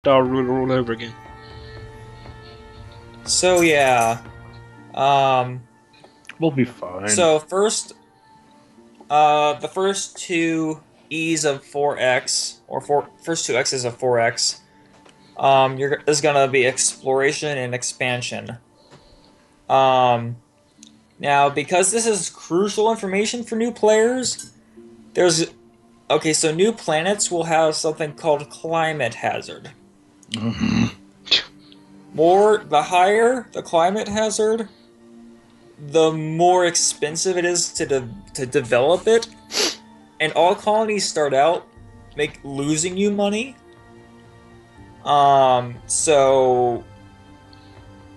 Star Ruler all over again. So yeah, um, We'll be fine. so the first two E's of 4x, or first two X's of 4x, is gonna be exploration and expansion. Um, Now because this is crucial information for new players, there's okay, so new planets will have something called climate hazard. The higher the climate hazard, the more expensive it is to develop it, and all colonies start out losing you money. So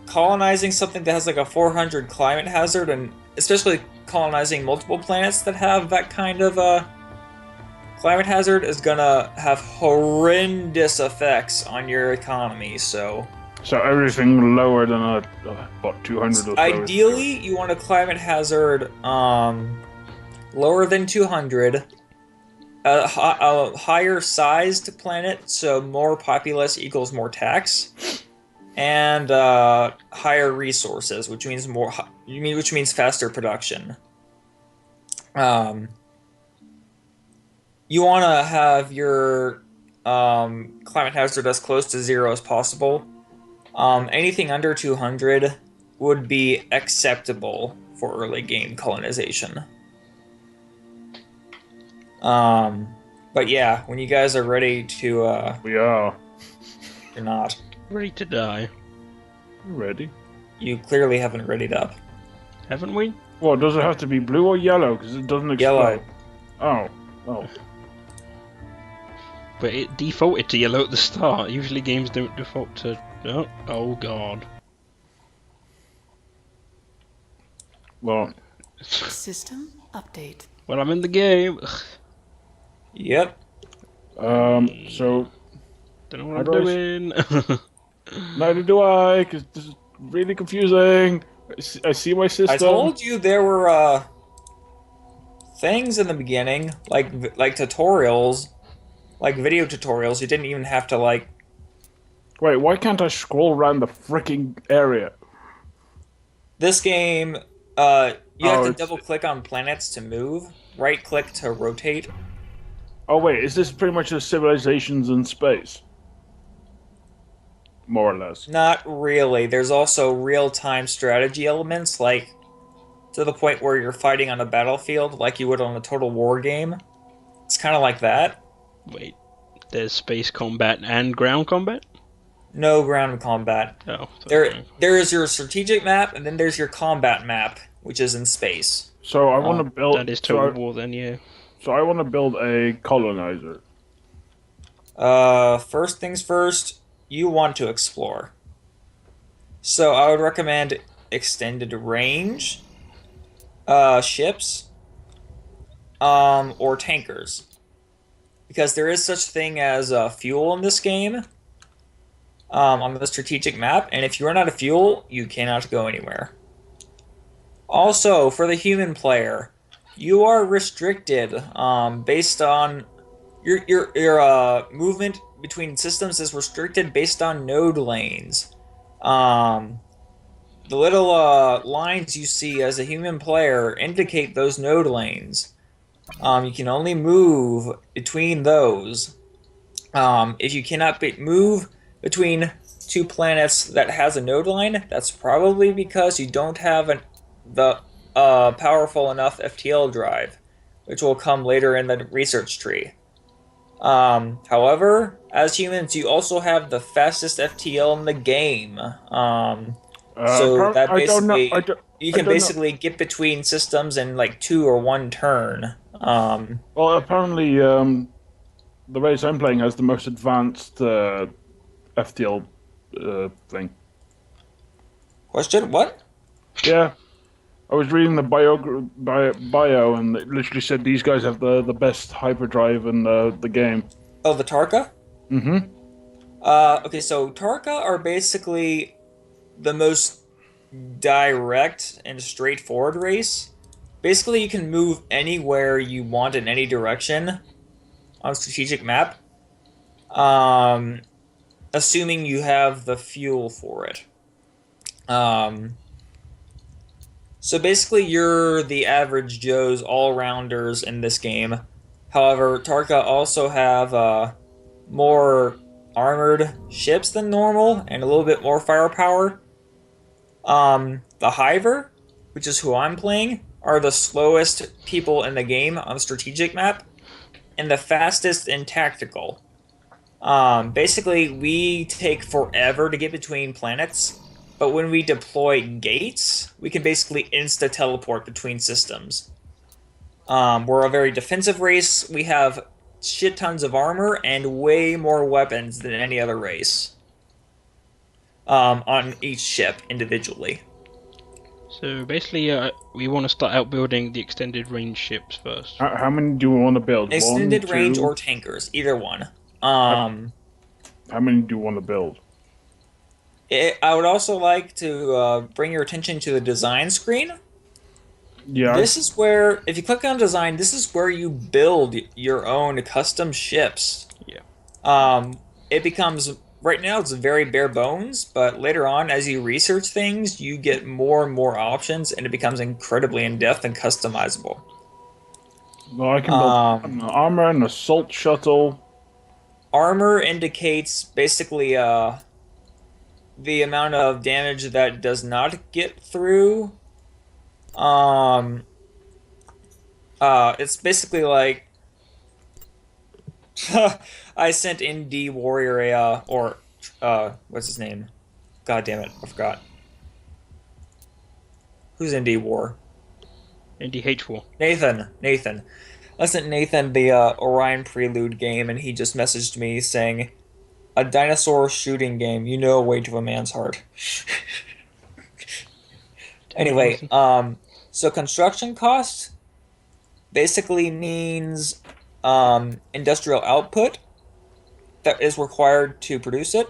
colonizing something that has like a 400 climate hazard, and especially colonizing multiple planets that have that kind of climate hazard, is gonna have horrendous effects on your economy. So everything lower than what, 200 or so? ideally, you want a climate hazard lower than 200, a higher sized planet, so more populous equals more tax, and higher resources, which means faster production. You want to have your climate hazard as close to 0 as possible. Anything under 200 would be acceptable for early game colonization. But yeah, when you guys are ready to, We are. You're not. Ready to die. Ready? You clearly haven't readied up. Haven't we? Well, does it have to be blue or yellow? Because it doesn't explode. Yellow. Oh. But it defaulted to yellow at the start. Usually games don't default to... Oh god. Well. System update. Well, I'm in the game. Yep. So... Don't know what I'm doing. Neither do I, because this is really confusing. I see my system. I told you there were, things in the beginning, like tutorials, like video tutorials. You didn't even have to, like... Wait, why can't I scroll around the freaking area? This game, you have to double-click on planets to move, right-click to rotate. Oh wait, is this pretty much just civilizations in space? More or less. Not really. There's also real-time strategy elements, like to the point where you're fighting on a battlefield like you would on a Total War game. It's kind of like that. Wait, there's space combat and ground combat? No ground combat. Oh. There is your strategic map, and then there's your combat map, which is in space. So I want to build... That is Total War then, yeah. So I want to build a colonizer. First things first, you want to explore. So I would recommend extended range ships or tankers, because there is such thing as fuel in this game on the strategic map, and if you run out of fuel, you cannot go anywhere. Also, for the human player, you are restricted based on your movement between systems is restricted based on node lanes. The little lines you see as a human player indicate those node lanes. You can only move between those. If you cannot move between two planets that has a node line, that's probably because you don't have the powerful enough FTL drive, which will come later in the research tree. However, as humans, you also have the fastest FTL in the game. So that basically you can basically get between systems in like 2 or 1 turn. Well, apparently, the race I'm playing has the most advanced FTL thing. Question? What? Yeah. I was reading the bio, and it literally said these guys have the best hyperdrive in the game. Oh, the Tarka? Mm-hmm. Okay, so Tarka are basically the most direct and straightforward race. Basically, you can move anywhere you want in any direction on a strategic map. assuming you have the fuel for it. So basically, you're the average Joe's all-rounders in this game. However, Tarka also have more armored ships than normal and a little bit more firepower. The Hiver, which is who I'm playing, are the slowest people in the game on the strategic map, and the fastest in tactical. Basically, we take forever to get between planets, but when we deploy gates, we can basically insta-teleport between systems. We're a very defensive race. We have shit tons of armor and way more weapons than any other race. On each ship individually. So basically, we want to start out building the extended range ships first. How many do we want to build? Extended One, range two? or tankers, either one. How many do you want to build? I would also like to bring your attention to the design screen. Yeah. This is where, if you click on design, this is where you build your own custom ships. Yeah. It becomes, right now it's very bare bones, but later on, as you research things, you get more and more options, and it becomes incredibly in-depth and customizable. Well, I can build an armor, an assault shuttle. Armor indicates basically the amount of damage that does not get through. It's basically like I sent ND Warrior what's his name? God damn it, I forgot. Who's ND War? NDH4. Nathan. I sent Nathan the Orion Prelude game, and he just messaged me saying, "A dinosaur shooting game, you know a way to a man's heart." Anyway, so construction cost basically means industrial output that is required to produce it.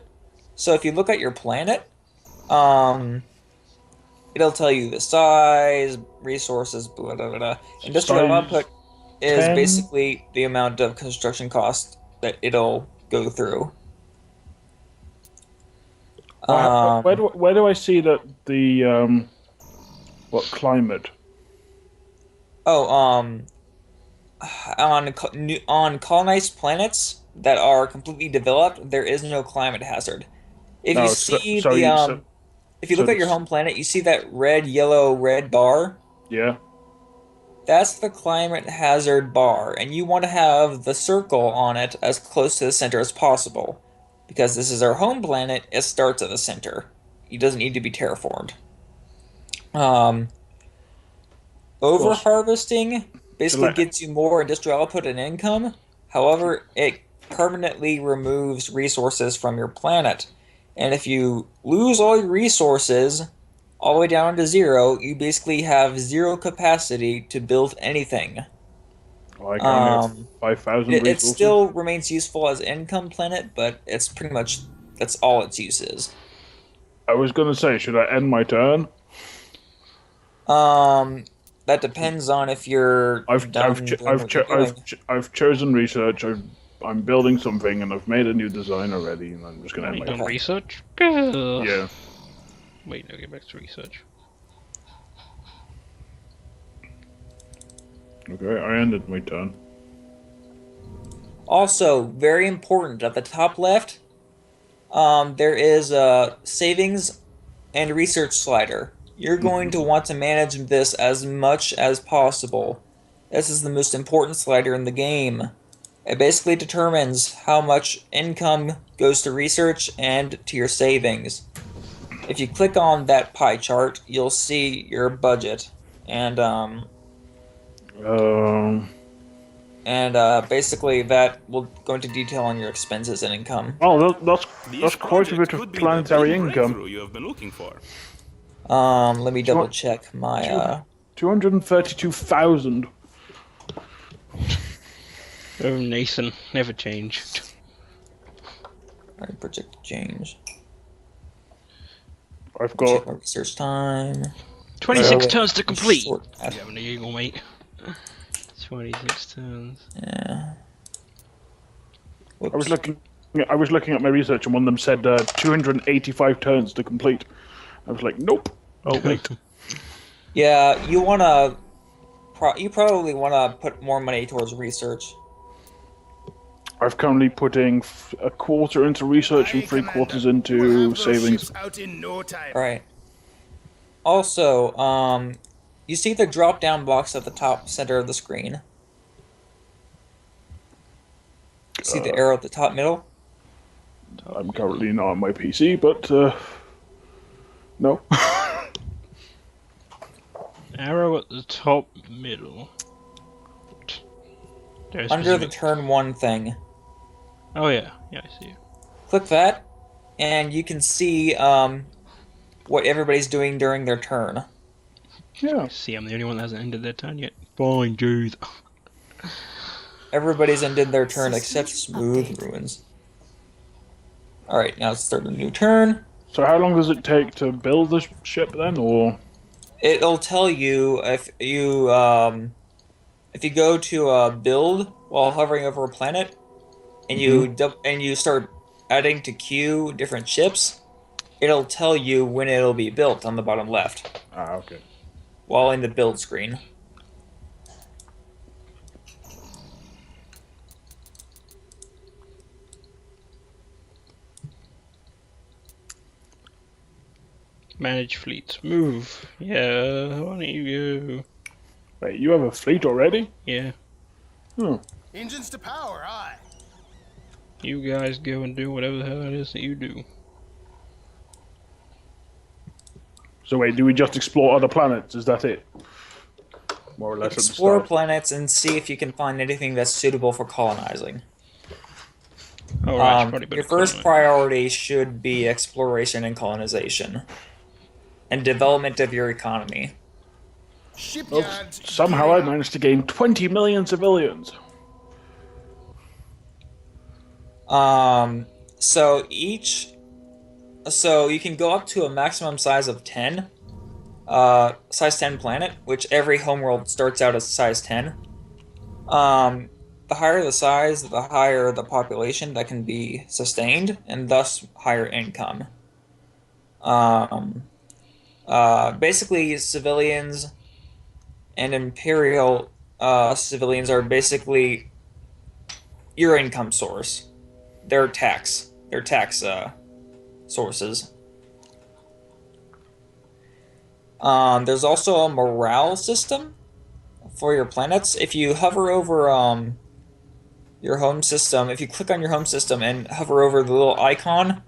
So if you look at your planet, it'll tell you the size, resources, blah, blah, blah, blah. Industrial Size output is 10. basically the amount of construction cost that it'll go through. Where do I see that the what climate? Oh, on colonized planets that are completely developed, there is no climate hazard. If you see if you look at your home planet, you see that red, yellow, red bar. Yeah. That's the climate hazard bar, and you want to have the circle on it as close to the center as possible. Because this is our home planet, it starts at the center. It doesn't need to be terraformed. Over-harvesting basically gets you more industrial output and income. However, it permanently removes resources from your planet. And if you lose all your resources all the way down to zero, you basically have zero capacity to build anything. Like I have 5,000 resources. It still remains useful as income planet, but it's pretty much, that's all its use is. I was going to say, should I end my turn? That depends on if you're I've chosen research. I'm building something, and I've made a new design already, and I'm just going to end my turn. Research? Yeah. Wait, no, get back to research. Okay, I ended my turn. Also, very important, at the top left, there is a savings and research slider. You're going to want to manage this as much as possible. This is the most important slider in the game. It basically determines how much income goes to research and to your savings. If you click on that pie chart, you'll see your budget, and basically that will go into detail on your expenses and income. Oh, that's quite a bit of planetary income. You have been looking for. Let me double check my 232,000. Oh, Nathan, never changed. Alright, project change. I've Check got my research time. 26 turns to complete. Short F. You have an eagle, mate. 26 turns. Yeah. I was looking Yeah, I was looking at my research, and one of them said 285 turns to complete. I was like, nope. Oh wait. Yeah, you wanna. You probably wanna put more money towards research. I've currently putting a quarter into research and 3/4 into savings. Out in no time. Right. Also, you see the drop-down box at the top center of the screen. See the arrow at the top middle? I'm currently not on my PC, but no. Arrow at the top middle. There's Under the specific- turn 1 thing. Oh yeah, I see it. Click that, and you can see what everybody's doing during their turn. Yeah. See, I'm the only one that hasn't ended their turn yet. Fine, dude. Everybody's ended their turn except System Smooth update. Ruins. Alright, now let's start a new turn. So how long does it take to build the ship then, or? It'll tell you if you go to build while hovering over a planet, and you start adding to queue different ships, it'll tell you when it'll be built on the bottom left Ah, okay. while in the build screen. Manage fleets. Move. Yeah, why don't you go? Wait, you have a fleet already? Yeah. Oh. Engines to power, aye. You guys go and do whatever the hell it is that you do. So wait, do we just explore other planets? Is that it? More or less Explore at the start. planets and see if you can find anything that's suitable for colonizing. Alright, probably better Your first colonize. priority should be exploration and colonization, and development of your economy. Shipyards. Somehow I managed to gain 20 million civilians. So you can go up to a maximum size of 10, size 10 planet, which every homeworld starts out as size 10. The higher the size, the higher the population that can be sustained, and thus higher income. Basically, civilians and imperial civilians are basically your income source. Their tax sources. There's also a morale system for your planets. If you hover over your home system, if you click on your home system and hover over the little icon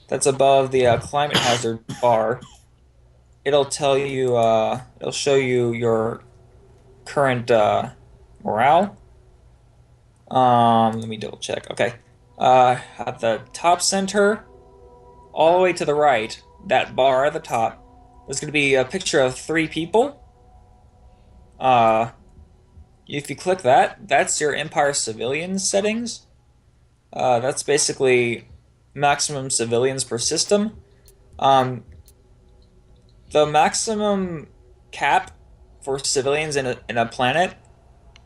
that's above the climate hazard bar, it'll tell you, it'll show you your current morale. Let me double check. Okay. At the top center, all the way to the right, that bar at the top, there's going to be a picture of 3 people. If you click that, that's your Empire civilian settings. That's basically maximum civilians per system. The maximum cap for civilians in a planet,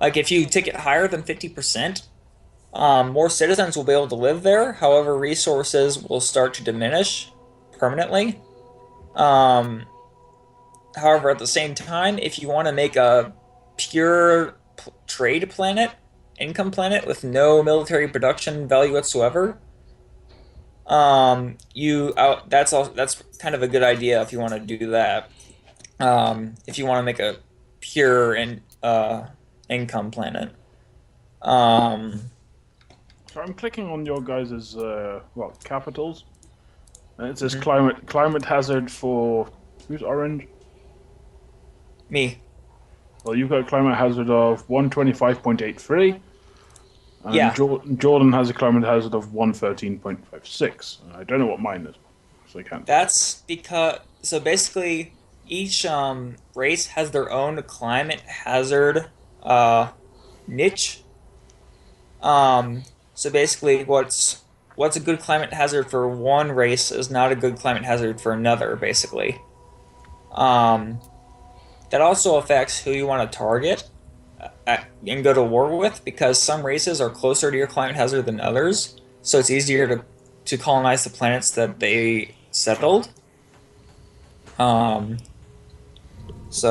like if you take it higher than 50%, more citizens will be able to live there. However, resources will start to diminish permanently. However, at the same time, if you want to make a pure trade planet, income planet with no military production value whatsoever, that's kind of a good idea if you want to do that. If you want to make a pure income planet. So I'm clicking on your guys' capitals, and it says climate hazard for who's orange? Me. Well, you've got a climate hazard of 125.83. And Yeah. Jordan has a climate hazard of 113.56. I don't know what mine is, so I can't. That's because basically each race has their own climate hazard niche. So basically, what's a good climate hazard for one race is not a good climate hazard for another. Basically, that also affects who you want to target and go to war with, because some races are closer to your climate hazard than others. so it's easier to colonize the planets that they settled. So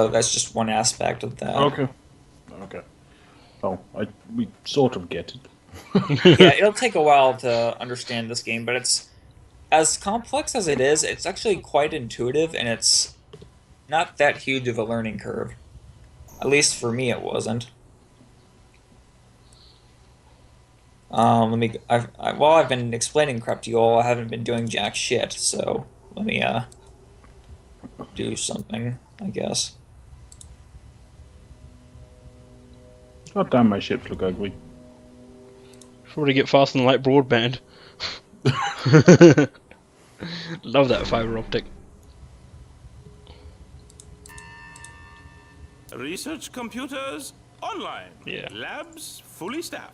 that's just one aspect of that. Okay. Okay. Oh, we sort of get it. Yeah, it'll take a while to understand this game, but it's as complex as it is, it's actually quite intuitive, and it's not that huge of a learning curve. At least for me, it wasn't. While I've been explaining crap to you all, I haven't been doing jack shit, so let me, do something, I guess. God damn, my ships look ugly. Probably get faster than light broadband. Love that fiber optic. Research computers online. Yeah. Labs fully staffed.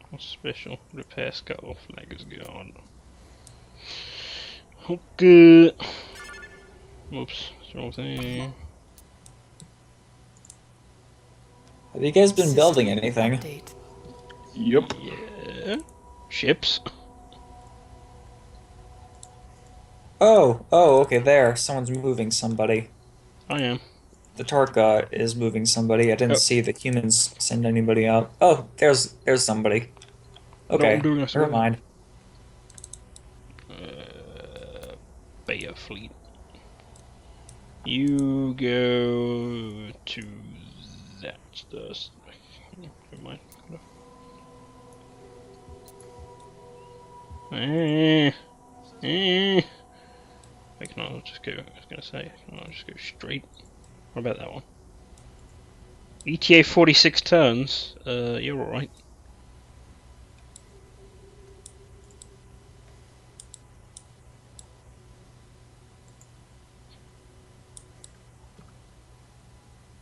What's special? Repair skull. Flag is gone. Okay. Oops. What's wrong thing? Have you guys been System building anything? Update. Yep. Yeah. Ships. Oh, okay, there. Someone's moving somebody. I am. The Tarka is moving somebody. I didn't Oh. see the humans send anybody out. Oh, there's somebody. Okay, I'm doing a never survey. mind. Beta fleet. You go to that. Never mind. I can I'll just go. I was gonna say, I'll just go straight. What about that one? ETA 46 turns. You're alright.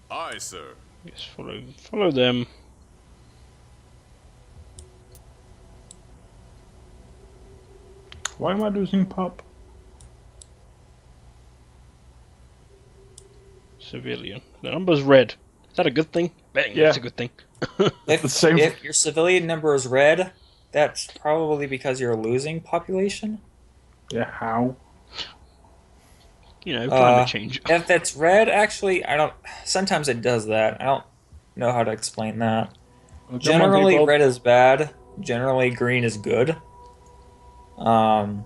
Aye, sir. Just follow them. Why am I losing pop? Civilian. The number's red. Is that a good thing? Betting Yeah. that's a good thing. If, The same- if your civilian number is red, that's probably because you're losing population. Yeah, how? You know, climate change. If it's red, actually, I don't. Sometimes it does that. I don't know how to explain that. Well, come on, Generally, people. red is bad. Generally, green is good. I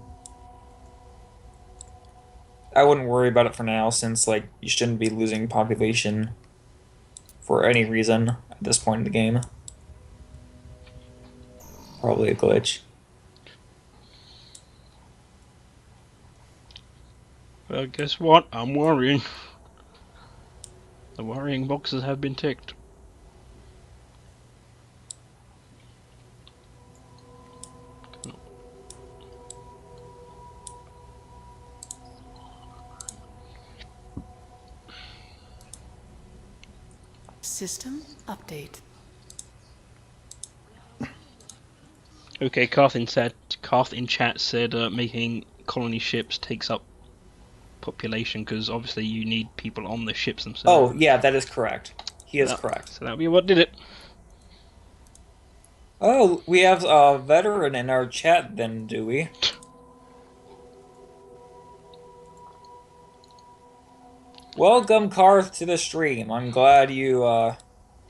wouldn't worry about it for now, since like you shouldn't be losing population for any reason at this point in the game. Probably a glitch. Well, guess what? I'm worrying. The worrying boxes have been ticked. System update. Okay, Karth in chat said making colony ships takes up population because obviously you need people on the ships Oh, themselves. yeah, that is correct. He is Yeah. correct. So that'll be what did it. Oh, we have a veteran in our chat then, do we? Welcome, Karth, to the stream. I'm glad you,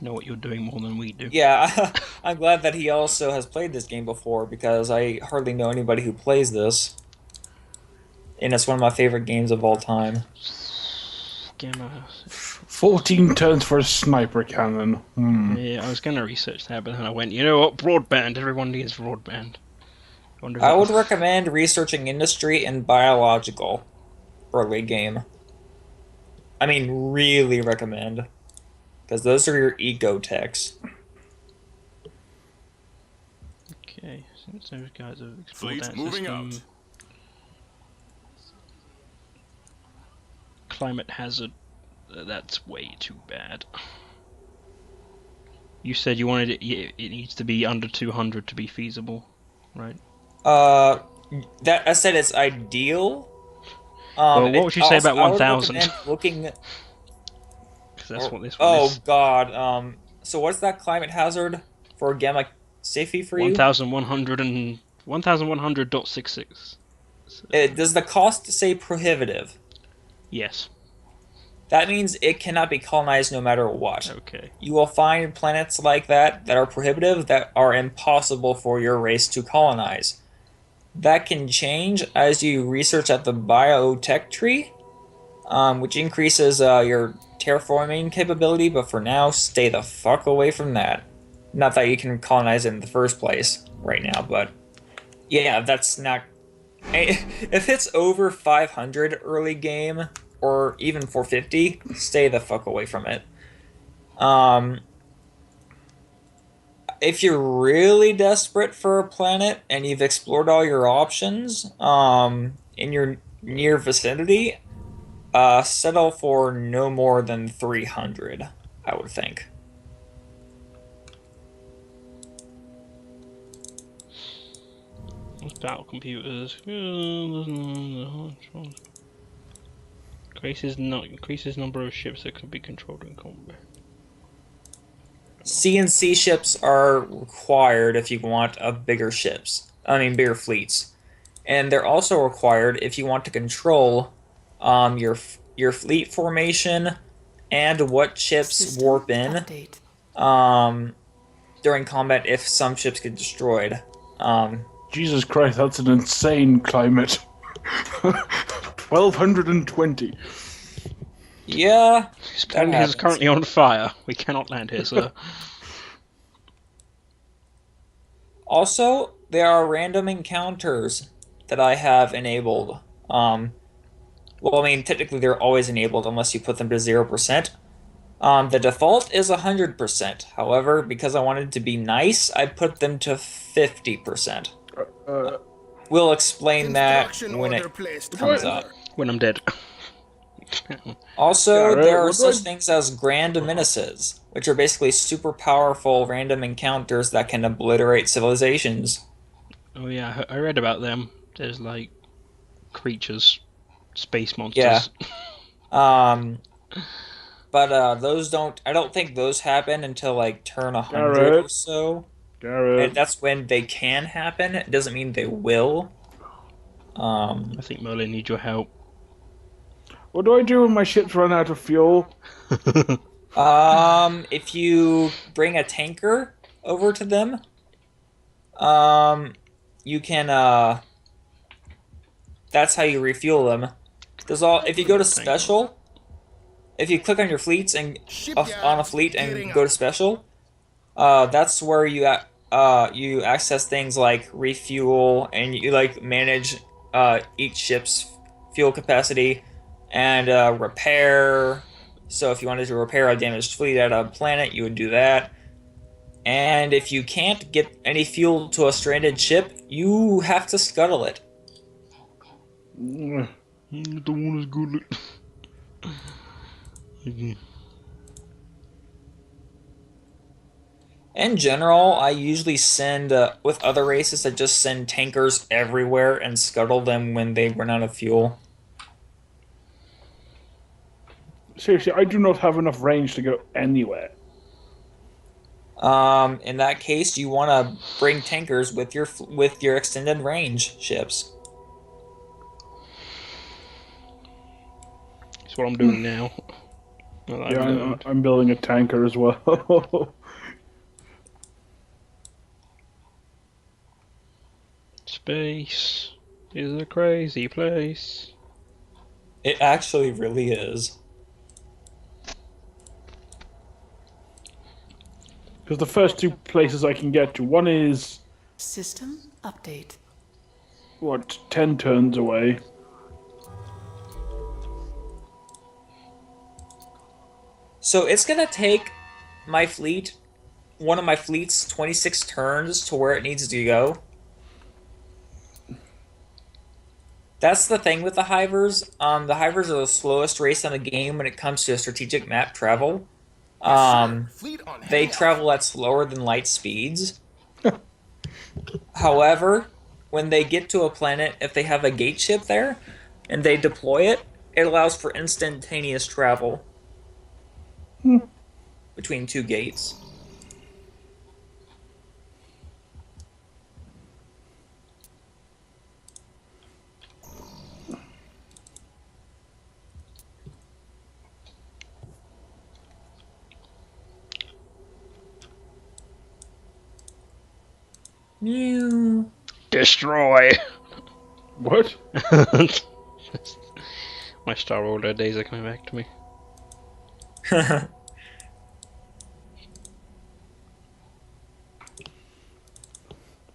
Know what you're doing more than we do. yeah, I'm glad that he also has played this game before, because I hardly know anybody who plays this. And it's one of my favorite games of all time. Gamma. 14 turns for a sniper cannon. Yeah, I was gonna research that, but then I went, you know what? Broadband. Everyone needs broadband. I would recommend researching industry and biological early game. I mean, really recommend. Because those are your eco techs. Okay, since those guys have explored Fleet that moving system. out. Climate hazard. That's way too bad. You said you wanted it needs to be under 200 to be feasible, right? That I said it's ideal. Well, what would you say about I would 1,000? recommend looking. Because that's what this one Oh is. God. So what's that climate hazard? for gamma safety for you. 1,100 and 1,100.66. Does the cost say prohibitive? Yes. That means it cannot be colonized no matter what. Okay. You will find planets like that are prohibitive, that are impossible for your race to colonize. That can change as you research at the biotech tree, which increases your terraforming capability, but for now, stay the fuck away from that. Not that you can colonize it in the first place right now, but yeah, that's not... If it's over 500 early game, or even 450, stay the fuck away from it. If you're really desperate for a planet and you've explored all your options in your near vicinity, settle for no more than 300, I would think. Battle computers. Increases number of ships that can be controlled in combat. CNC ships are required if you want bigger ships. Bigger fleets. And they're also required if you want to control your fleet formation and what ships System warp in update. during combat if some ships get destroyed. Jesus Christ, that's an insane climate. 1,220. Yeah, This that planet is happens. currently on fire. We cannot land here, sir. Also, there are random encounters that I have enabled. Technically they're always enabled unless you put them to 0%. The default is 100%. However, because I wanted to be nice, I put them to 50%. We'll explain that Construction when order it placed. comes Commander. up. When I'm dead. Also, Yeah, right. there are What do I- such things as grand menaces, which are basically super powerful random encounters that can obliterate civilizations. Oh yeah, I read about them. There's like creatures, space monsters. Yeah. But those don't. I don't think those happen until like turn 100 or Garrett. so. Garrett. And that's when they can happen. It doesn't mean they will. I think Merlin needs your help. What do I do when my ships run out of fuel? If you bring a tanker over to them, you can that's how you refuel them. If you go to special, if you click on your fleets and on a fleet and go to special, that's where you access things like refuel, and you like manage each ship's fuel capacity and repair. So if you wanted to repair a damaged fleet at a planet, you would do that. And if you can't get any fuel to a stranded ship, you have to scuttle it. The one is good. In general, I usually send, with other races, I just send tankers everywhere and scuttle them when they run out of fuel. Seriously, I do not have enough range to go anywhere. In that case, you want to bring tankers with your extended range ships. That's what I'm doing now. Well, I've Yeah, learned. I'm building a tanker as well. Space is a crazy place. It actually really is. Because the first two places I can get to, one is, System update. 10 turns away. So it's gonna take my fleet, one of my fleet's 26 turns to where it needs to go. That's the thing with the Hivers. The Hivers are the slowest race in the game when it comes to strategic map travel. Fleet on They hand. travel at slower than light speeds. However, when they get to a planet, if they have a gate ship there and they deploy it, it allows for instantaneous travel between two gates. Mew. Destroy. What? My Star Order days are coming back to me.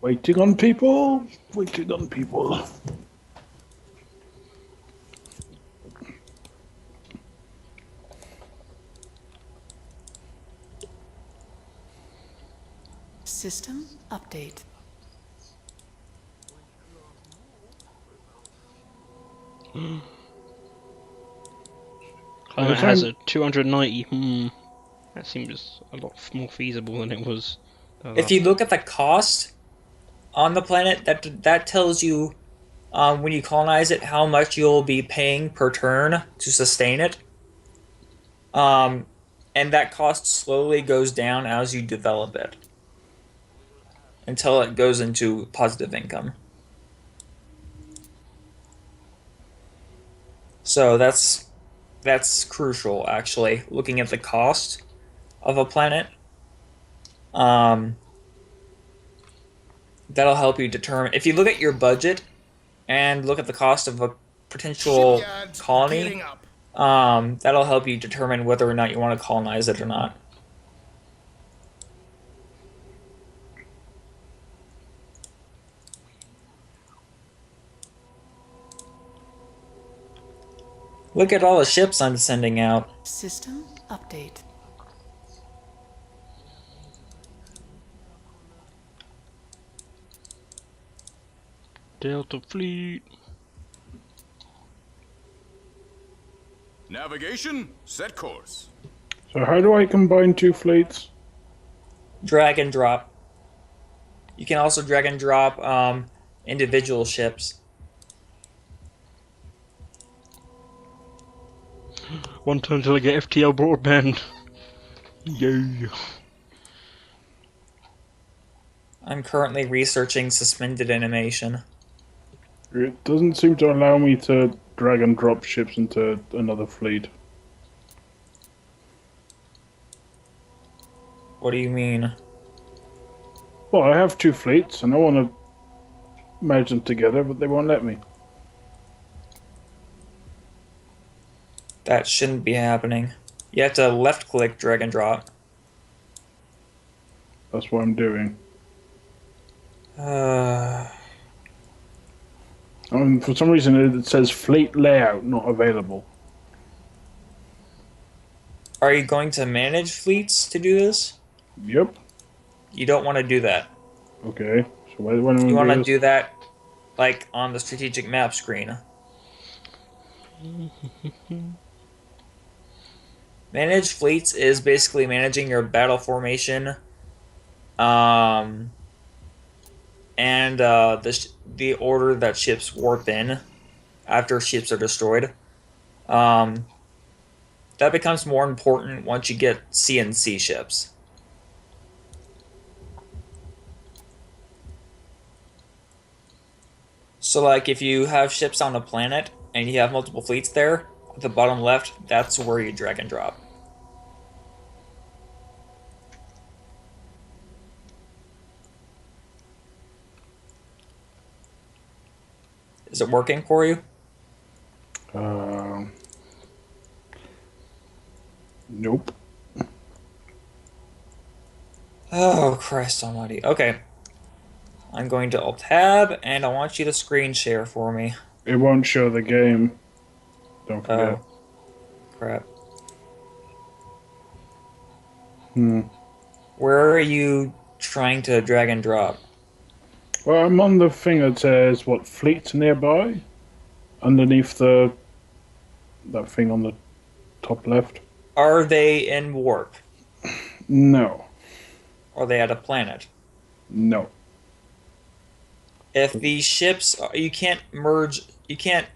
Waiting on people. Waiting on people. System update. Climate has a 290. That seems a lot more feasible than it was. If you look at the cost on the planet, that tells you when you colonize it how much you'll be paying per turn to sustain it. And that cost slowly goes down as you develop it until it goes into positive income. So that's crucial, actually, looking at the cost of a planet. That'll help you determine. If you look at your budget and look at the cost of a potential Shipyards colony, gearing up. that'll help you determine whether or not you want to colonize it or not. Look at all the ships I'm sending out. System update. Delta Fleet. Navigation, set course. So how do I combine two fleets? Drag and drop. You can also drag and drop individual ships. One time till I get FTL broadband. Yeah. I'm currently researching suspended animation. It doesn't seem to allow me to drag and drop ships into another fleet. What do you mean? Well, I have two fleets and I want to merge them together, but they won't let me. That shouldn't be happening. You have to left click drag and drop. That's what I'm doing. For some reason it says fleet layout not available. Are you going to manage fleets to do this? Yep. You don't want to do that. Okay. So when am I You want to this? do that like on the strategic map screen. Manage fleets is basically managing your battle formation, and the order that ships warp in after ships are destroyed. That becomes more important once you get CNC ships. So, like, if you have ships on a planet and you have multiple fleets there, at the bottom left, that's where you drag and drop. Is it working for you? Nope. Oh, Christ almighty. Okay. I'm going to Alt-Tab, and I want you to screen share for me. It won't show the game. Don't forget. Oh. Crap. Where are you trying to drag and drop? Well, I'm on the thing that says what fleets nearby, underneath that thing on the top left. Are they in warp? No, Are they at a planet? no. If these ships, you can't merge, you can't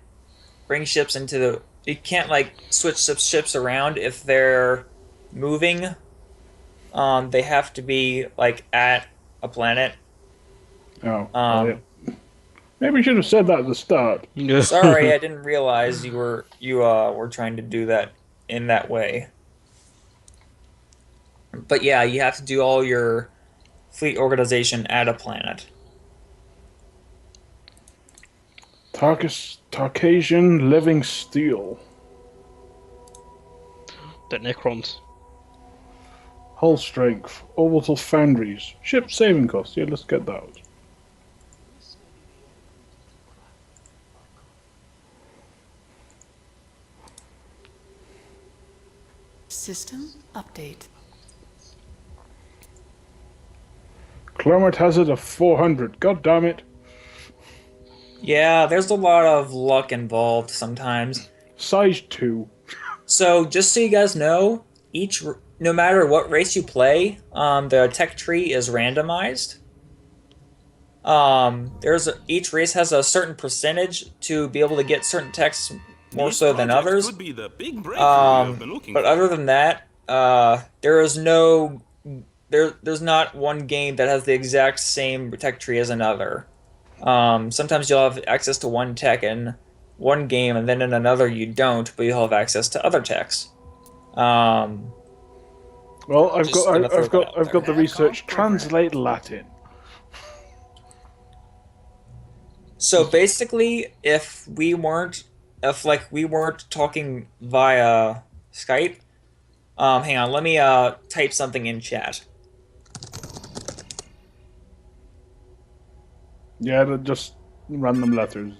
bring ships into the, you can't like switch ships around if they're moving. They have to be like at a planet. Oh, Um, maybe you should have said that at the start. Sorry, I didn't realize you were trying to do that in that way. But yeah, you have to do all your fleet organization at a planet. Tarkasian living steel. The Necrons. Hull strength. Orbital foundries. Ship saving cost. Yeah, let's get that. System update. Climate hazard of 400. God damn it. Yeah, there's a lot of luck involved sometimes. Size 2. So just so you guys know, no matter what race you play, the tech tree is randomized. Each race has a certain percentage to be able to get certain techs more This so than project others. Could be the big breakthrough you've been looking But for. other than that, there's not one game that has the exact same tech tree as another. Sometimes you'll have access to one tech in one game, and then in another you don't, but you'll have access to other techs. Well, I've Just gonna throw that out got the there. research. Translate Latin. So basically, if we weren't talking via Skype, hang on, let me type something in chat. Yeah, just random letters.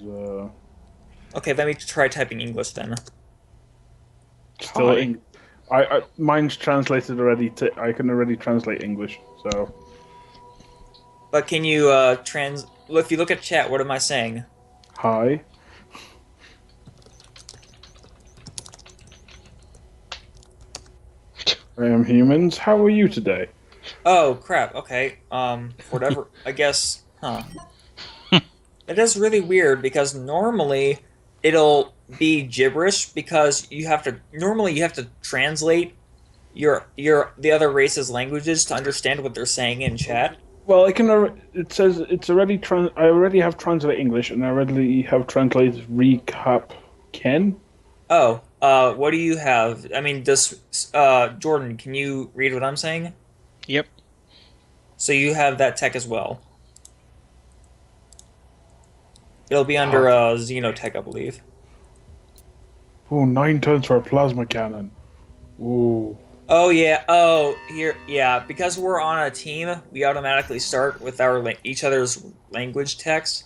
Okay, let me try typing English then. Still, Hi. Mine's translated already. I can already translate English. So But can you if you look at chat, what am I saying? hi. I am humans. How are you today? Oh crap. Okay. Whatever. I guess. Huh. It is really weird because normally it'll be gibberish because you have to translate the other race's languages to understand what they're saying in chat. Well, I can. It says it's already. I already have translated English, and I already have translated recap. Ken. Oh, what do you have? I mean, Jordan, can you read what I'm saying? Yep. So you have that tech as well. It'll be under Xenotech, I believe. Oh, 9 turns for a plasma cannon. Ooh. Oh yeah. Oh, here. Yeah, because we're on a team, we automatically start with our each other's language text.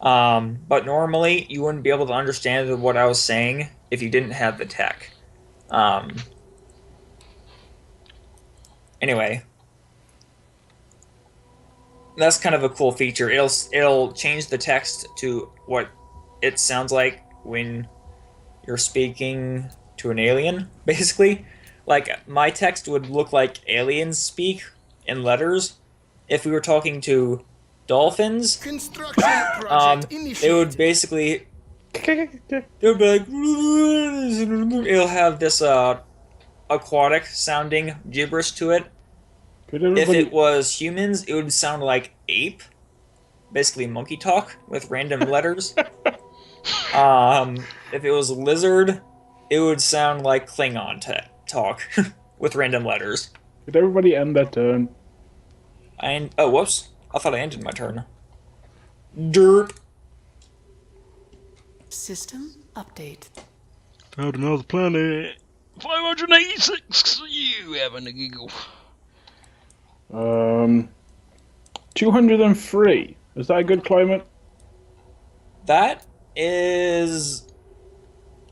But normally you wouldn't be able to understand what I was saying if you didn't have the tech. Anyway, that's kind of a cool feature. It'll change the text to what it sounds like when you're speaking to an alien, basically. Like, my text would look like aliens speak in letters. If we were talking to dolphins, Construction project they initiated. would basically... They would be like... It'll have this aquatic sounding gibberish to it. Could If everybody? it was humans, it would sound like ape. Basically monkey talk with random letters. If it was lizard, it would sound like Klingon talk with random letters. Could everybody end their turn? Oh, whoops. I thought I ended my turn. Derp. System update. Found another planet. 586. You having a giggle? 203. Is that a good climate? That is...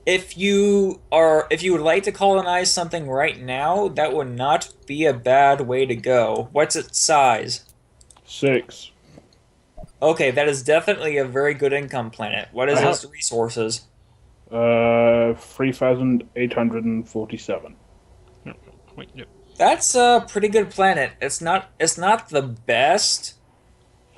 If you would like to colonize something right now, that would not be a bad way to go. What's its size? 6. Okay, that is definitely a very good income planet. What is its resources? 3,847. Wait, no. That's a pretty good planet. It's not the best.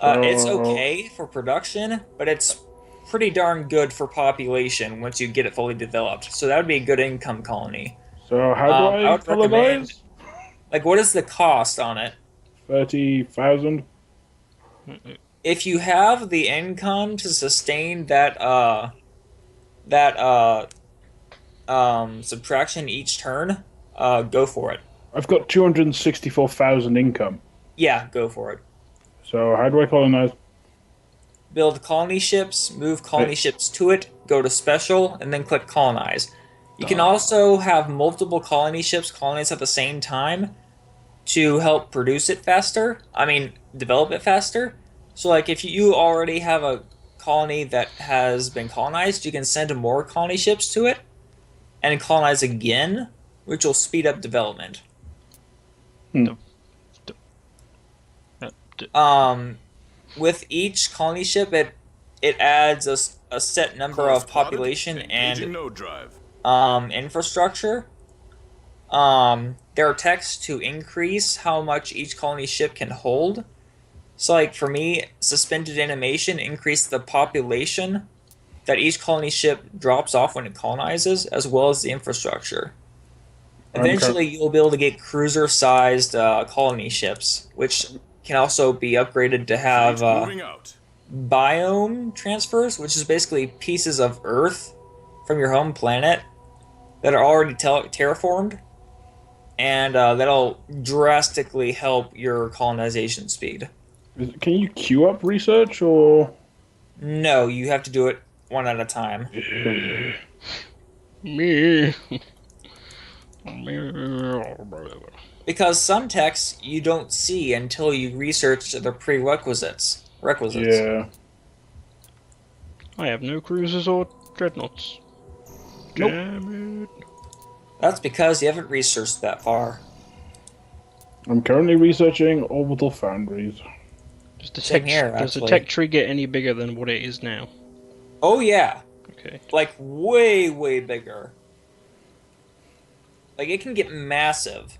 It's okay for production, but it's pretty darn good for population once you get it fully developed. So that would be a good income colony. So how do I I would recommend- colonize? Like, what is the cost on it? 30,000. If you have the income to sustain that subtraction each turn, go for it. I've got 264,000 income. Yeah, go for it. So how do I colonize? build colony ships, move colony ships to it, go to special, and then click colonize. You can also have multiple colony ships colonize at the same time to help produce it faster. I mean, develop it faster. So, like, if you already have a colony that has been colonized, you can send more colony ships to it and colonize again, which will speed up development. With each colony ship, it adds a set number of population and node drive. infrastructure. There are texts to increase how much each colony ship can hold. So, like, for me, suspended animation increased the population that each colony ship drops off when it colonizes, as well as the infrastructure. Eventually, you'll be able to get cruiser-sized colony ships, which can also be upgraded to have Moving out. biome transfers, which is basically pieces of Earth from your home planet that are already terraformed, and that'll drastically help your colonization speed. Can you queue up research, or...? No, you have to do it one at a time. Me. Because some texts you don't see until you research the prerequisites. Yeah. I have no cruisers or dreadnoughts. Nope. Damn it. That's because you haven't researched that far. I'm currently researching orbital foundries. Does the Same tech, here, does the actually. tech tree get any bigger than what it is now? Oh yeah, Okay. like way, way bigger. Like, it can get massive.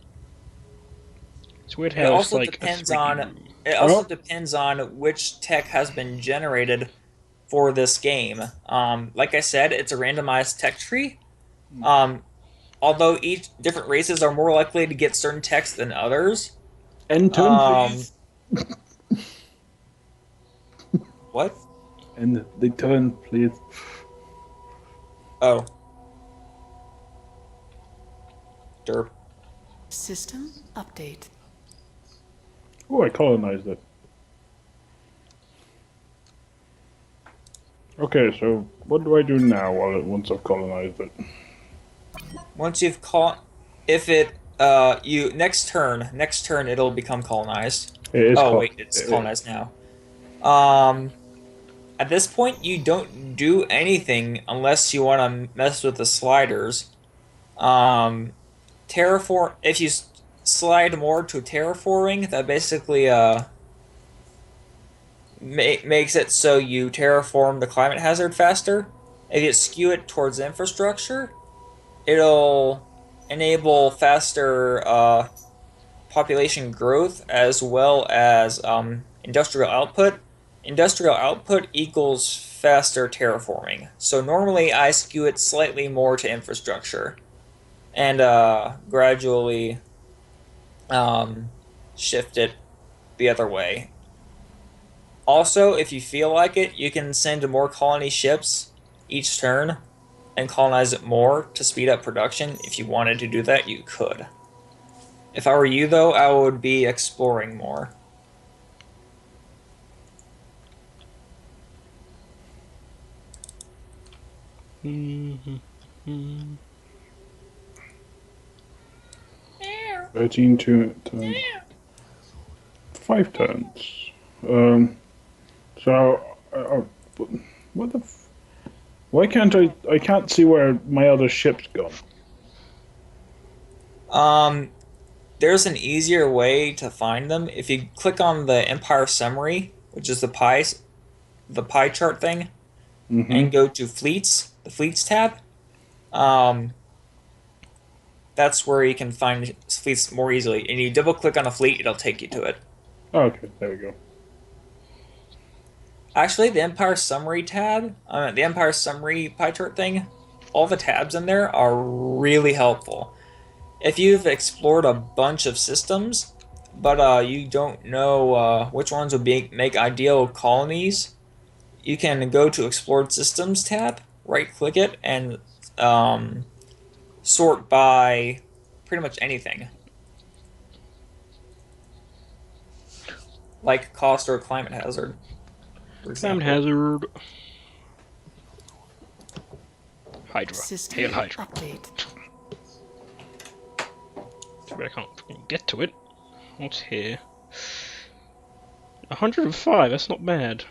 It's weird It how it's also like depends a 3D on room. it also depends on which tech has been generated for this game. Like I said, it's a randomized tech tree. Although each different races are more likely to get certain techs than others. End turn, please. What? End the turn, please. Oh. Derp. System update. Oh, I colonized it. Okay, so what do I do now once I've colonized it? Once you've if it you next turn it'll become colonized. It is Wait, it's colonized now. At this point you don't do anything unless you want to mess with the sliders. Terraform, if you slide more to terraforming, that basically makes it so you terraform the climate hazard faster. If you skew it towards infrastructure, it'll enable faster population growth as well as industrial output. Industrial output equals faster terraforming. So normally I skew it slightly more to infrastructure and gradually shift it the other way. Also, if you feel like it, you can send more colony ships each turn and colonize it more to speed up production. If you wanted to do that, you could. If I were you, though, I would be exploring more. Mm-hmm. 13 turns. 5 turns. So, what the? Why can't I can't see where my other ship's gone. There's an easier way to find them. If you click on the Empire Summary, which is the pie chart thing, and go to Fleets, the Fleets tab, that's where you can find fleets more easily. And you double click on a fleet, it'll take you to it. Oh, okay, there we go. Actually, the Empire Summary tab, the Empire Summary pie chart thing, all the tabs in there are really helpful. If you've explored a bunch of systems, but you don't know which ones would make ideal colonies, you can go to Explored Systems tab, right-click it, and sort by pretty much anything. Like cost or climate hazard. for Climate example. hazard. Hydra. System Hail Hydra. update. Too bad I can't fucking get to it. What's here? 105, that's not bad.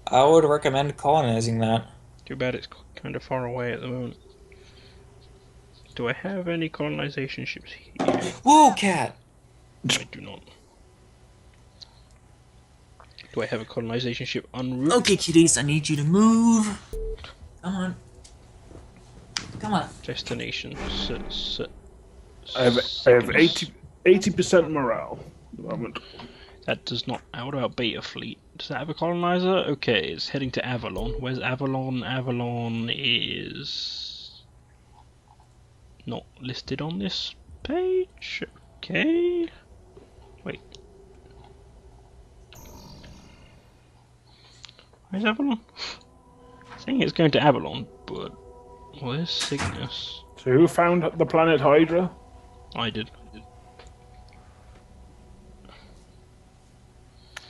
I would recommend colonizing that. Too bad it's kind of far away at the moment. Do I have any colonization ships here? Whoa, cat! I do not. Do I have a colonization ship en route? Okay, kitties, I need you to move. Come on. Come on. Destination. I have 80% morale at the moment. That does not. What about Beta Fleet? Does that have a colonizer? Okay, it's heading to Avalon. Where's Avalon? Avalon is not listed on this page. Okay. Wait. Where's Avalon? Saying it's going to Avalon, but where's Cygnus? So who found the planet Hydra? I did.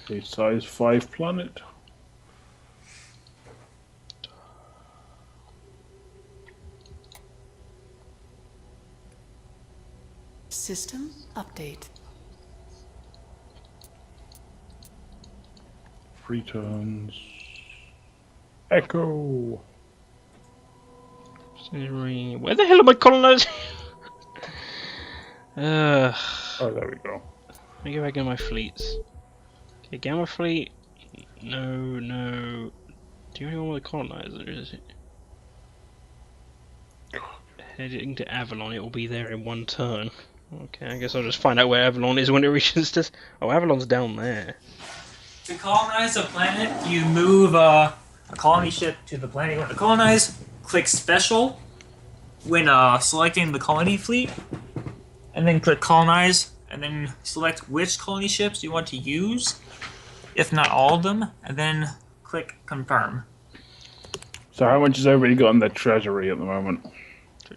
A size 5 planet. System update. 3 turns. Echo. Where the hell am I colonizing? Oh, there we go. Let me go back in my fleets. Okay, Gamma Fleet. No. Do you want the colonizer, is it? Heading to Avalon, it will be there in 1 turn. Okay, I guess I'll just find out where Avalon is when it reaches this. Oh, Avalon's down there. To colonize a planet, you move a colony ship to the planet you want to colonize, click Special when selecting the colony fleet, and then click Colonize, and then select which colony ships you want to use, if not all of them, and then click Confirm. So how much has everybody got in their treasury at the moment?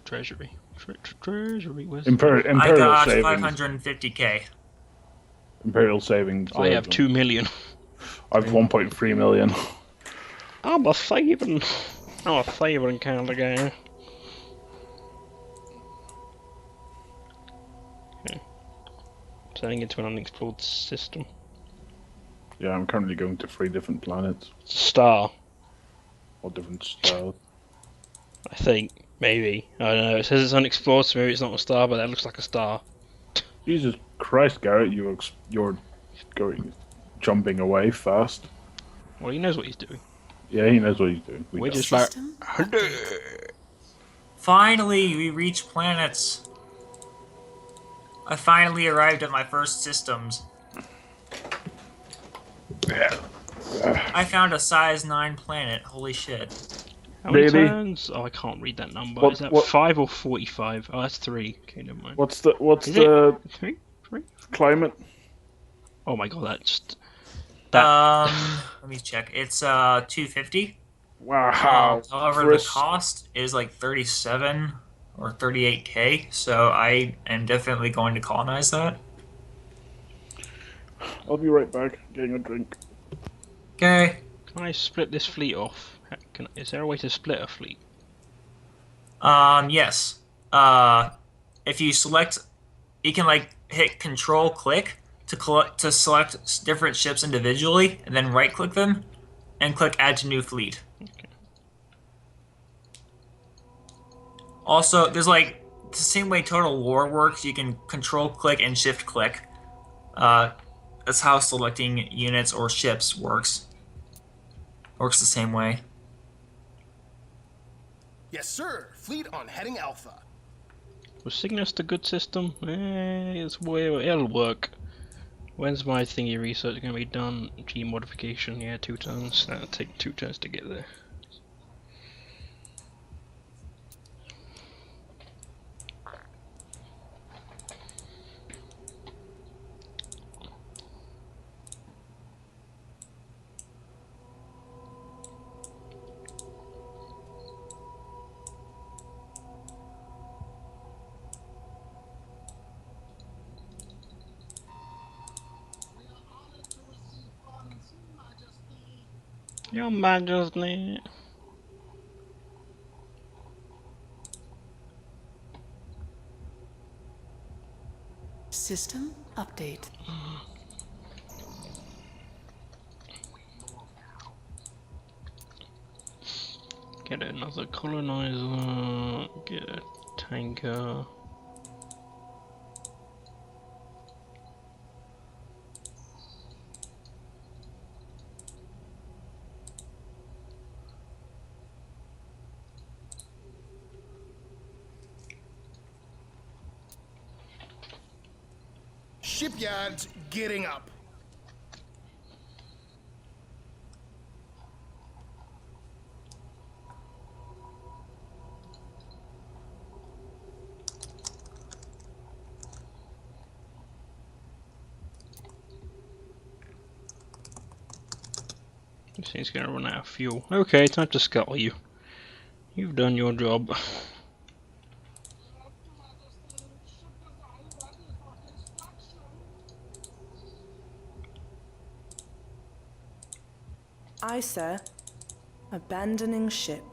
Treasury. Treasury. Where's Imperial I got savings. 550k. Imperial savings. I have 2 million. I've 1.3 million. I'm a saving kind of guy. Okay. Turning into an unexplored system. Yeah, I'm currently going to 3 different planets. Star, Or different stars. I think. Maybe. I don't know. It says it's unexplored, so maybe it's not a star, but that looks like a star. Jesus Christ, Garrett, you're going jumping away fast. Well, he knows what he's doing. Yeah, he knows what he's doing. We're don't. just like... System update. Finally, we reached planets. I finally arrived at my first systems. I found a size 9 planet. Holy shit. How many Really? turns? Oh, I can't read that number. What- Is that what- 5 or 45? Oh, that's 3. Okay, never mind. What's the Is the it 3? 3? climate? Oh my god, that's... Let me check. It's 250. Wow. However, For a the s- cost is like 37 or 38k, so I am definitely going to colonize that. I'll be right back. Getting a drink. Okay. Can I split this fleet off? Is there a way to split a fleet? Yes. If you select, you can like hit Control click to select different ships individually, and then right click them, and click Add to New Fleet. Okay. Also, there's like the same way Total War works. You can Control click and Shift click. That's how selecting units or ships works. Works the same way. Yes, sir. Fleet on heading Alpha. Was Cygnus the good system? It'll work. When's my thingy research going to be done? G modification, yeah, 2 turns. That'll take 2 turns to get there. Your Majesty. System update. Get another colonizer. Get a tanker. Shipyards getting up. This thing's gonna run out of fuel. Okay, time to scuttle you. You've done your job. Aye, sir. Abandoning ship.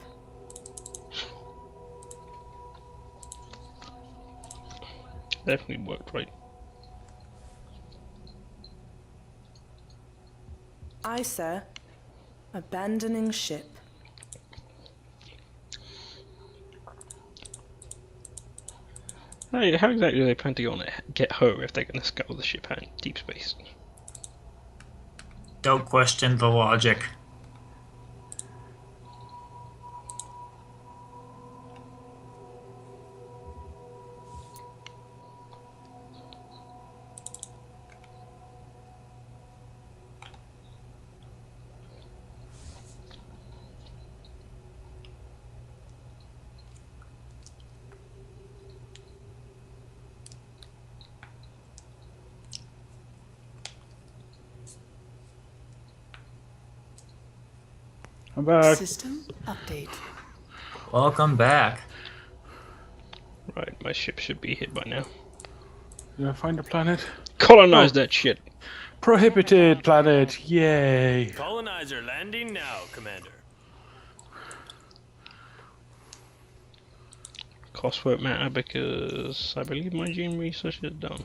Definitely worked right. Aye, sir. Abandoning ship. Hey, how exactly do they plan to get her if they're gonna scuttle the ship out in deep space? Don't question the logic. I'm back. System update. Welcome back. Right, my ship should be hit by now. Did I find a planet? Colonize Oh. that shit! Prohibited planet! Yay! Colonizer landing now, Commander. Cost won't matter because I believe my gene research is done.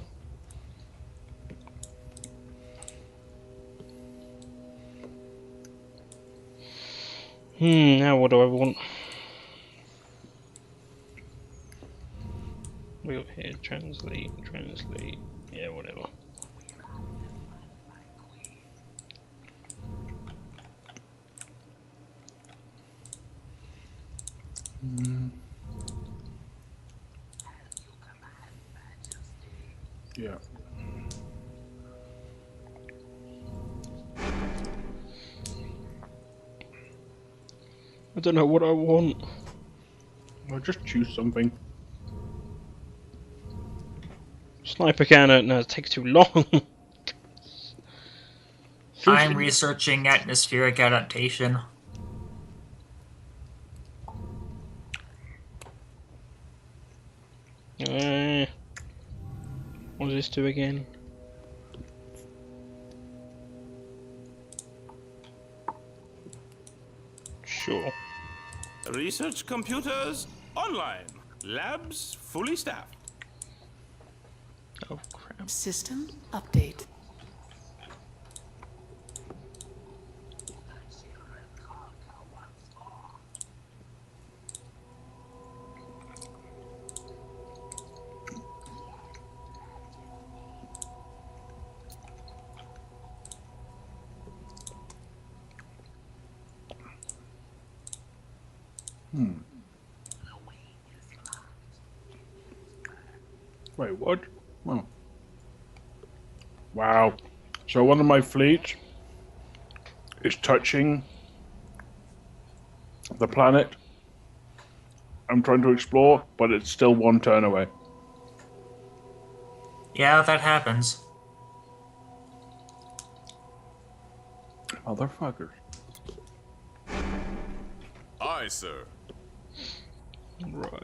Now what do I want? We'll here, translate. Yeah, whatever. Yeah. I don't know what I want. I'll just choose something. Sniper cannon, no, it takes too long. I'm researching atmospheric adaptation. What does this do again? Sure. Research computers online. Labs fully staffed. Oh crap. System update. Wait, what? Oh. Wow. So one of my fleets is touching the planet I'm trying to explore, but it's still one turn away. Yeah, that happens. Motherfuckers. Aye, sir. Right.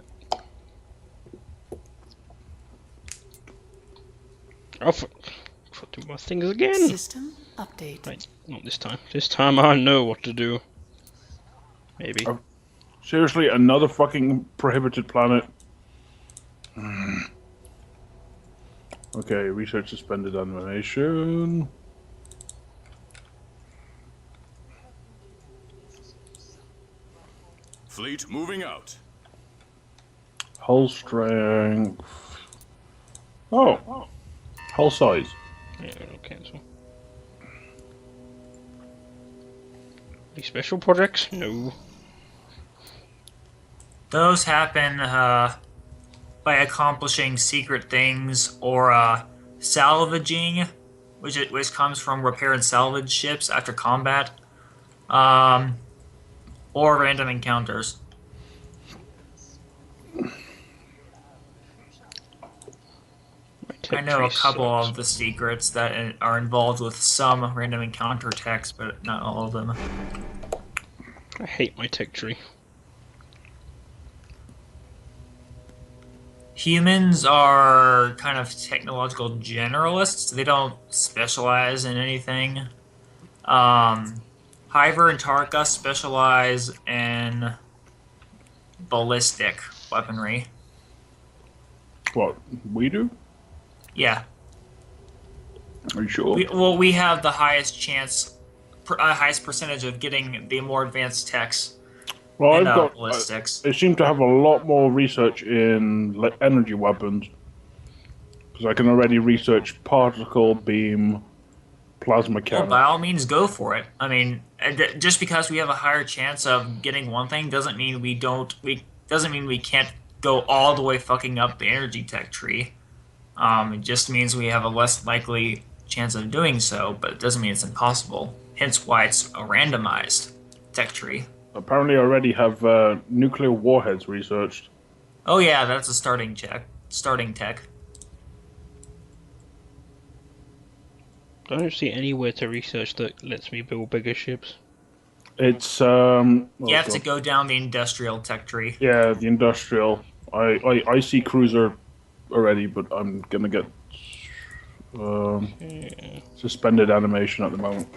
Oh, for Do my things again. System update. Right, not this time. This time I know what to do. Maybe. Oh. Seriously, another fucking prohibited planet. Okay, research suspended animation. Fleet moving out. Hull strength. Oh, hull size. Yeah, it'll cancel. Any special projects? No. Those happen by accomplishing secret things or salvaging, which comes from repair and salvage ships after combat, or random encounters. I know a couple of the secrets that are involved with some random encounter techs, but not all of them. I hate my tech tree. Humans are kind of technological generalists. They don't specialize in anything. Hyver and Tarka specialize in ballistic weaponry. What, we do? Yeah. Are you sure? We have the highest chance, highest percentage of getting the more advanced techs. Well, I've in got. ballistics. They seem to have a lot more research in energy weapons. Because I can already research particle, beam, plasma Well, cannon. by all means, go for it. I mean, just because we have a higher chance of getting one thing doesn't mean we don't. Doesn't mean we can't go all the way fucking up the energy tech tree. It just means we have a less likely chance of doing so, but it doesn't mean it's impossible. Hence why it's a randomized tech tree. Apparently, I already have nuclear warheads researched. Oh yeah, that's a starting tech. I don't see anywhere to research that lets me build bigger ships. It's You have to go down the industrial tech tree. Yeah, the industrial. I see cruiser already, but I'm gonna get suspended animation at the moment.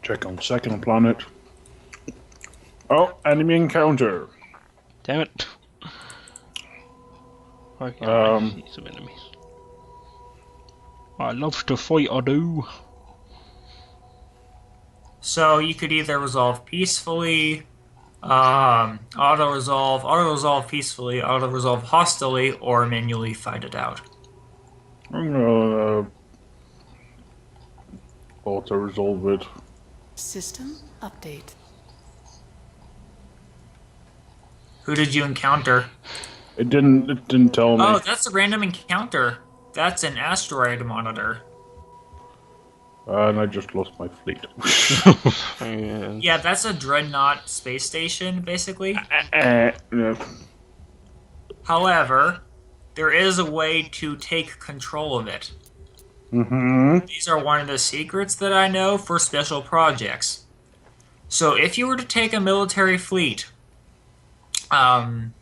Check on second planet. Oh, enemy encounter. Damn it. Okay, I see some enemies. I love to fight, I do. So you could either resolve peacefully, auto-resolve peacefully, auto-resolve hostilely, or manually fight it out. I'm gonna auto-resolve it. System update. Who did you encounter? It didn't tell me. Oh, that's a random encounter. That's an asteroid monitor. And I just lost my fleet. Yeah, that's a dreadnought space station, basically. Yeah. However, there is a way to take control of it. Mm-hmm. These are one of the secrets that I know for special projects. So if you were to take a military fleet, and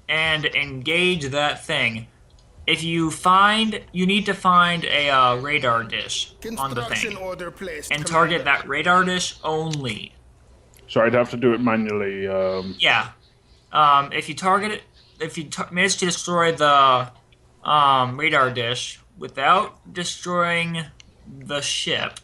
engage that thing, you need to find a radar dish on the Construction thing, order placed, and Commander. target that radar dish only. So I'd have to do it manually. Yeah. If you target it, manage to destroy the radar dish without destroying the ship,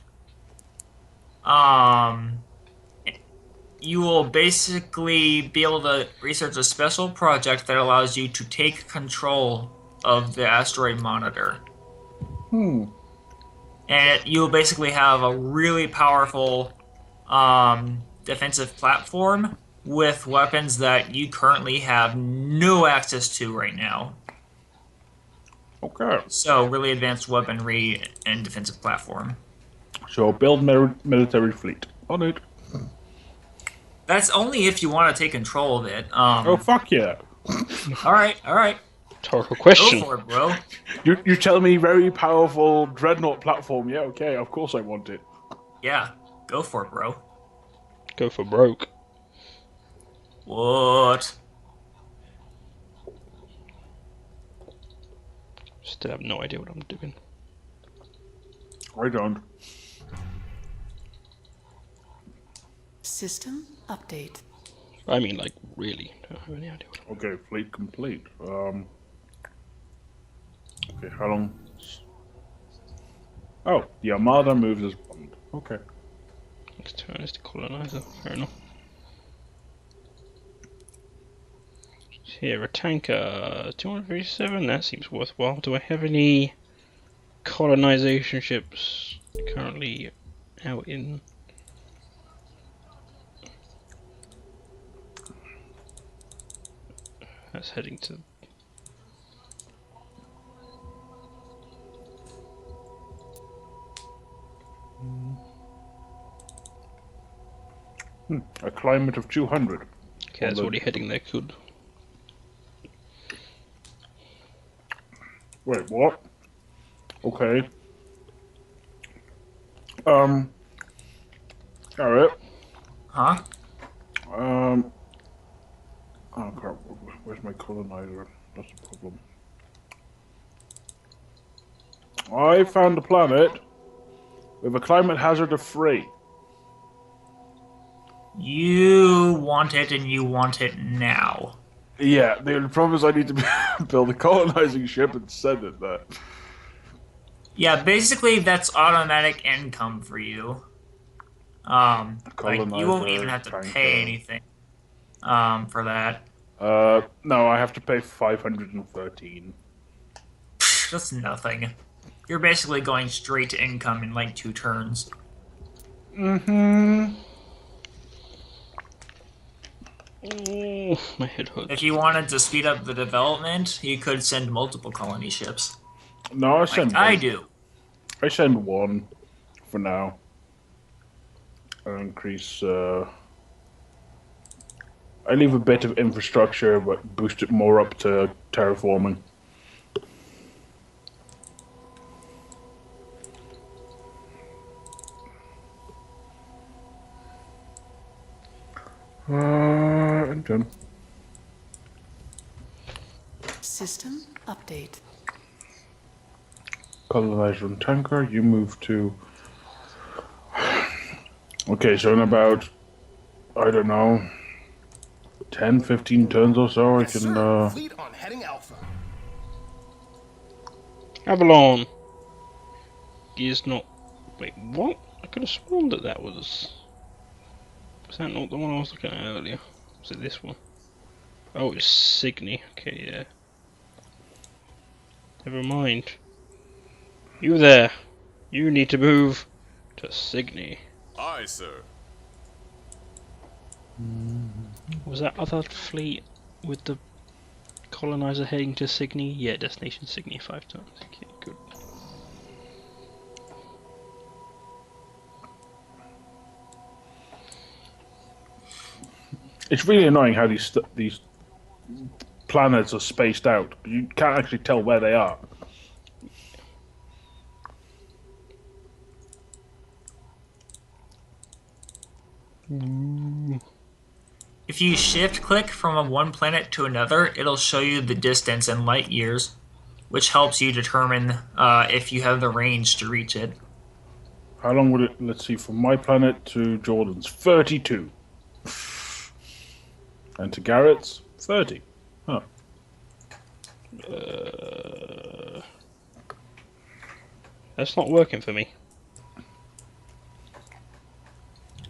you will basically be able to research a special project that allows you to take control of the asteroid monitor. And you'll basically have a really powerful defensive platform with weapons that you currently have no access to right now. Okay. So, really advanced weaponry and defensive platform. So build military fleet on it. That's only if you want to take control of it. Oh fuck yeah! All right. Rhetorical Go question. for it, bro. You tell me very powerful dreadnought platform. Yeah, okay. Of course I want it. Yeah. Go for it, bro. Go for broke. What? Still have no idea what I'm doing. I don't. System update. I mean, like, really. Don't have any idea what I'm Okay, fleet complete. Okay, how long? Oh, the Armada moves as bond. Okay. Next turn is the colonizer. Fair enough. Here, a tanker. 237. That seems worthwhile. Do I have any colonization ships currently out in? That's heading to. A climate of 200. Okay, that's already heading there. Good. Wait, what? Okay. Alright. Huh? Oh crap, where's my colonizer? That's a problem. I found a planet with a climate hazard of 3. You want it, and you want it now. Yeah, the only problem is I need to build a colonizing ship and send it there. Yeah, basically that's automatic income for you. Like you won't even have to pay anything for that. No, I have to pay 513. That's nothing. You're basically going straight to income in like 2 turns. Mm-hmm. Oh, my head hurts. If you wanted to speed up the development, you could send multiple colony ships. No, I Like send I one. do. I send one for now. I increase. I leave a bit of infrastructure, but boost it more up to terraforming. And done. System update. Colonizer and tanker, you move to. Okay, so in about, I don't know, 10, 15 turns or so, I Yes, can. sir. Fleet on heading Alpha. Avalon is not. Wait, what? I could have sworn that that was. Was that not the one I was looking at earlier? Was it this one? Oh, it's Signy. Okay, yeah. Never mind. You there. You need to move to Signy. Aye, sir. Was that other fleet with the colonizer heading to Signy? Yeah, destination Signy 5 times. Okay, good. It's really annoying how these planets are spaced out. You can't actually tell where they are. If you shift click from one planet to another, it'll show you the distance in light years, which helps you determine if you have the range to reach it. How long would it? Let's see, from my planet to Jordan's 32, and to Garrett's 30. Huh. That's not working for me.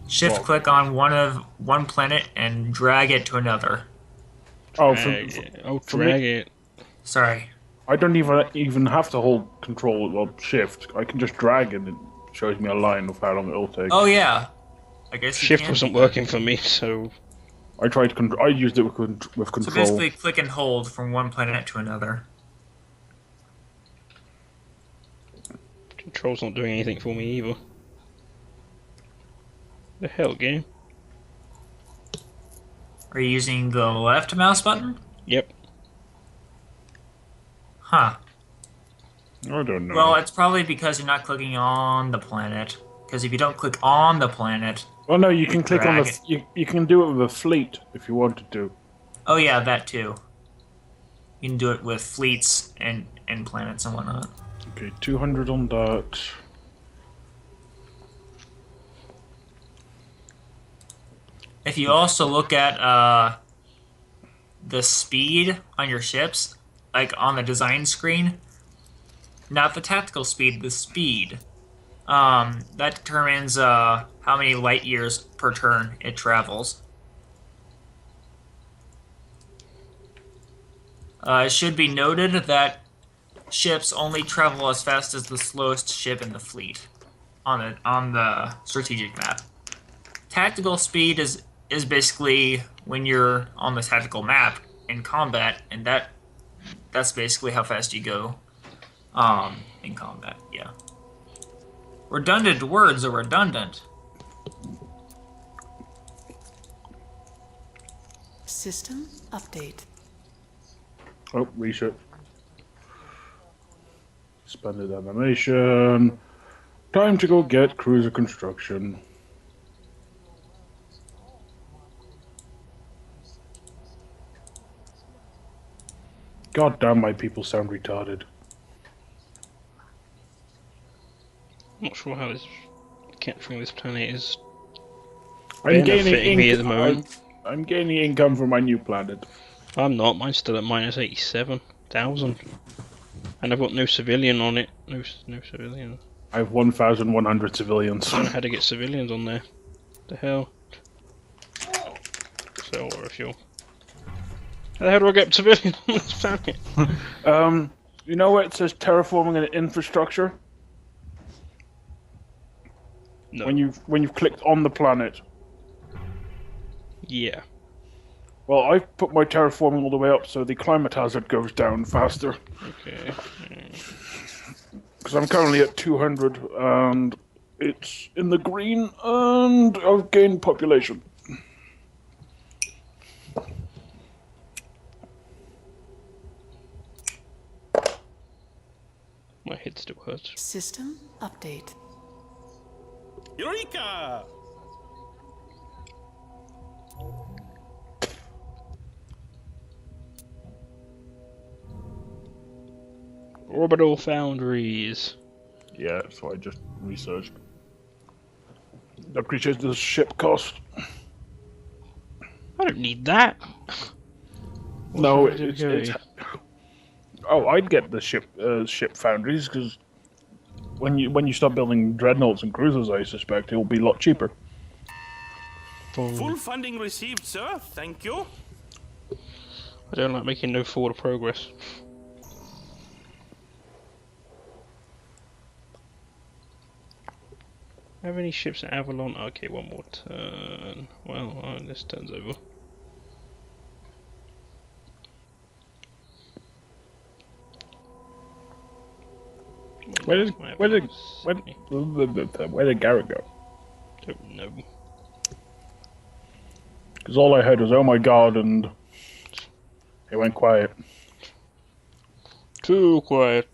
Shift click on one planet and drag it to another. Oh, Drag it. Sorry. I don't even have to hold control or shift. I can just drag and it shows me a line of how long it'll take. Oh yeah. I guess you Shift can wasn't do that. working for me, so I tried I used it with So control. basically click and hold from one planet to another. control's not doing anything for me either. The hell, game? Are you using the left mouse button? Yep. Huh. I don't know. Well, it's probably because you're not clicking on the planet. Because if you don't click on the planet, Well, no, you can click on Drag the. You can do it with a fleet if you wanted to. oh yeah, that too. You can do it with fleets and planets and whatnot. Okay, 200 on that. If you also look at the speed on your ships, like on the design screen, not the tactical speed, the speed. That determines how many light years per turn it travels. It should be noted that ships only travel as fast as the slowest ship in the fleet on the strategic map. Tactical speed is basically when you're on the tactical map in combat, and that's basically how fast you go in combat. Yeah. Redundant words are redundant. System update. Oh, reset. Suspended animation. Time to go get cruiser construction. God damn, my people sound retarded. I'm not sure how this capturing this planet is I'm gaining benefiting me at the income. moment. I'm gaining income from my new planet. I'm not. Mine's still at minus 87,000, and I've got no civilian on it. No civilian. I have 1,100 civilians. I don't know how to get civilians on there. The hell? So, or if you're. How the hell do I get civilians on this planet? You know where it says terraforming and infrastructure? No. When you've clicked on the planet. Yeah. Well, I've put my terraforming all the way up so the climate hazard goes down faster. Okay. Because I'm currently at 200 and it's in the green and I've gained population. My head still hurts. System update. Eureka! Orbital foundries. Yeah, so I just researched. Appreciate the ship cost. I don't need that. No, What's it's, okay? it's. Oh, I'd get the ship foundries because when you start building dreadnoughts and cruisers, I suspect it will be a lot cheaper. Full funding received, sir. Thank you. I don't like making no forward progress. How many ships at Avalon? Okay, one more turn. Well, this turn's over. Where did Garrett go? Don't know. Because all I heard was "Oh my God" and it went quiet. Too quiet.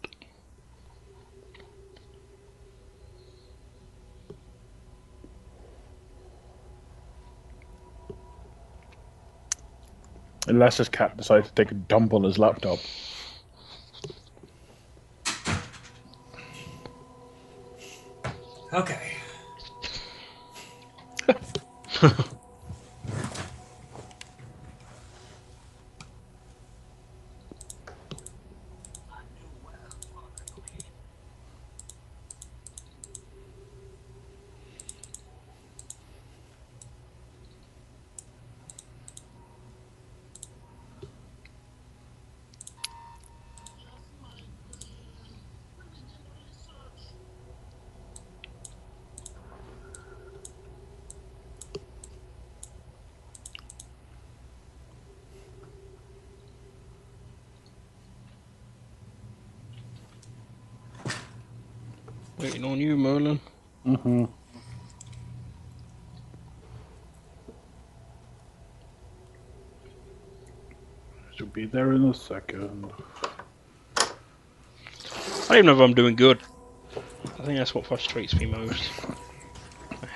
Unless his cat decided to take a dump on his laptop. Okay. Waiting on you, Merlin. Mm-hmm. She'll be there in a second. I don't even know if I'm doing good. I think that's what frustrates me most.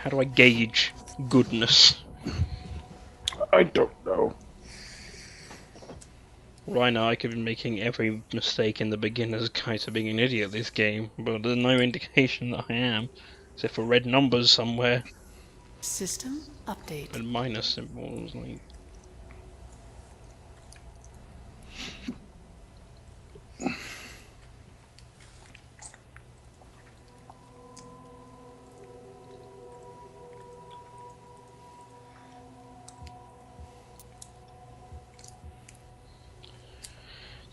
How do I gauge goodness? I don't know. Right now, I could be making every mistake in the beginner's guide to being an idiot at this game, but there's no indication that I am, except for red numbers somewhere System update. and minus symbols. Like,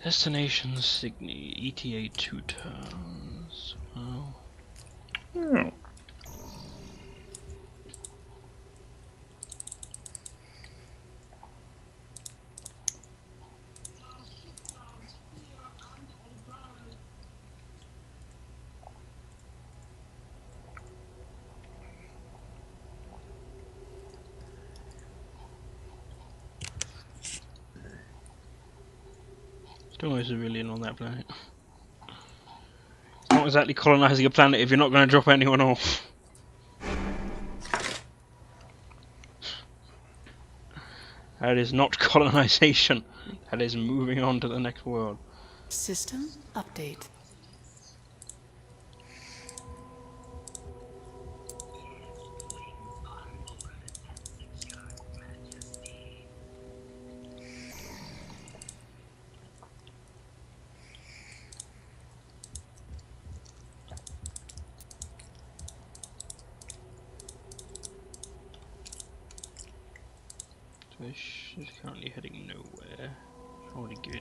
destination Signy, ETA 2 turns. Well, Hmm. still no civilian on that planet. It's not exactly colonizing a planet if you're not going to drop anyone off. That is not colonization. That is moving on to the next world. System update. Fish is currently heading nowhere. I want to give it